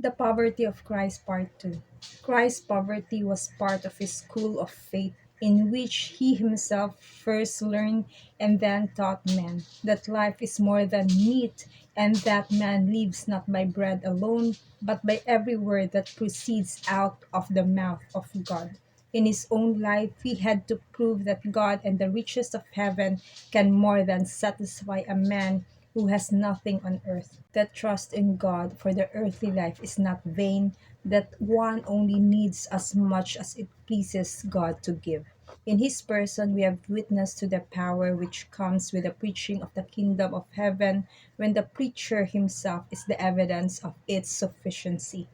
The Poverty of Christ Part 2. Christ's poverty was part of his school of faith, in which he himself first learned and then taught men that life is more than meat, and that man lives not by bread alone, but by every word that proceeds out of the mouth of God. In his own life, he had to prove that God and the riches of heaven can more than satisfy a man who has nothing on earth. That trust in God for the earthly life is not vain, that one only needs as much as it pleases God to give. In his person, we have witness to the power which comes with the preaching of the kingdom of heaven, when the preacher himself is the evidence of its sufficiency.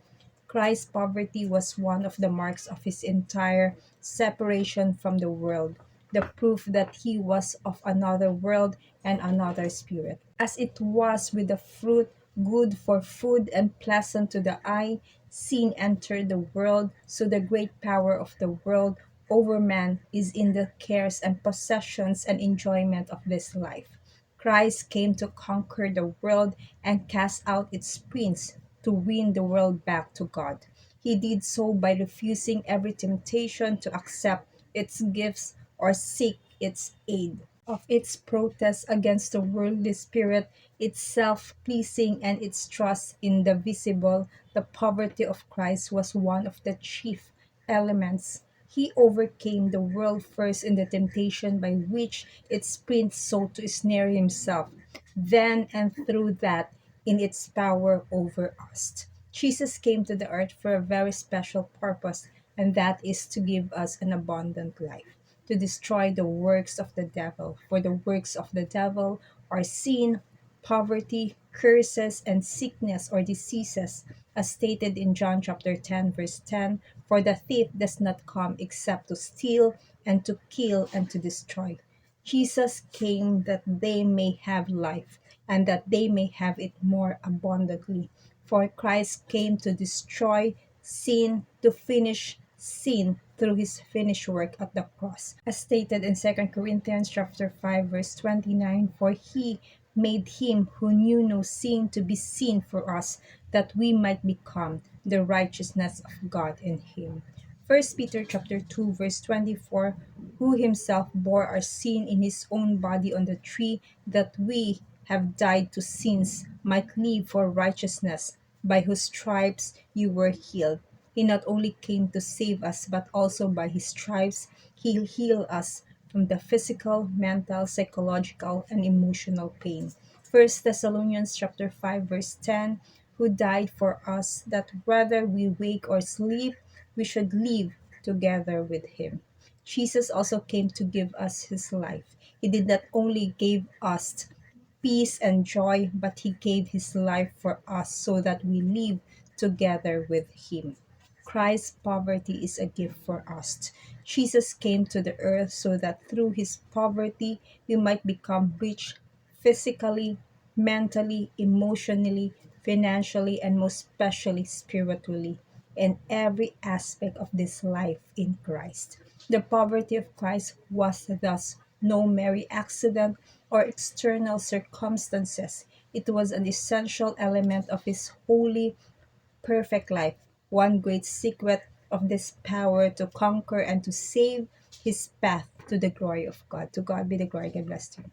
Christ's poverty was one of the marks of his entire separation from the world, the proof that he was of another world and another spirit. As it was with the fruit, good for food and pleasant to the eye, sin entered the world, so the great power of the world over man is in the cares and possessions and enjoyment of this life. Christ came to conquer the world and cast out its prince, to win the world back to God. He did so by refusing every temptation to accept its gifts or seek its aid. Of its protest against the worldly spirit, its self pleasing, and its trust in the visible, the poverty of Christ was one of the chief elements. He overcame the world first in the temptation by which its prince sought to snare himself, then and through that in its power over us. Jesus came to the earth for a very special purpose, and that is to give us an abundant life, to destroy the works of the devil. For the works of the devil are sin, poverty, curses, and sickness or diseases, as stated in John chapter 10, verse 10. For the thief does not come except to steal and to kill and to destroy. Jesus came that they may have life, and that they may have it more abundantly. For Christ came to destroy sin, to finish sin through his finished work at the cross. As stated in 2 Corinthians chapter 5 verse 29, for he made him who knew no sin to be sin for us, that we might become the righteousness of God in him. First Peter chapter 2 verse 24, who himself bore our sin in his own body on the tree, that we have died to sins, might live for righteousness, by whose stripes you were healed. He not only came to save us, but also by his stripes he'll heal us from the physical, mental, psychological, and emotional pain. First Thessalonians chapter 5 verse 10, who died for us, that whether we wake or sleep, we should live together with him. Jesus also came to give us his life. He did not only give us peace and joy, but he gave his life for us so that we live together with him. Christ's poverty is a gift for us. Jesus came to the earth so that through his poverty we might become rich physically, mentally, emotionally, financially, and most especially spiritually in every aspect of this life in Christ. The poverty of Christ was thus no mere accident or external circumstances. It was an essential element of his holy, perfect life, one great secret of this power to conquer and to save his path to the glory of God. To God be the glory. God bless you.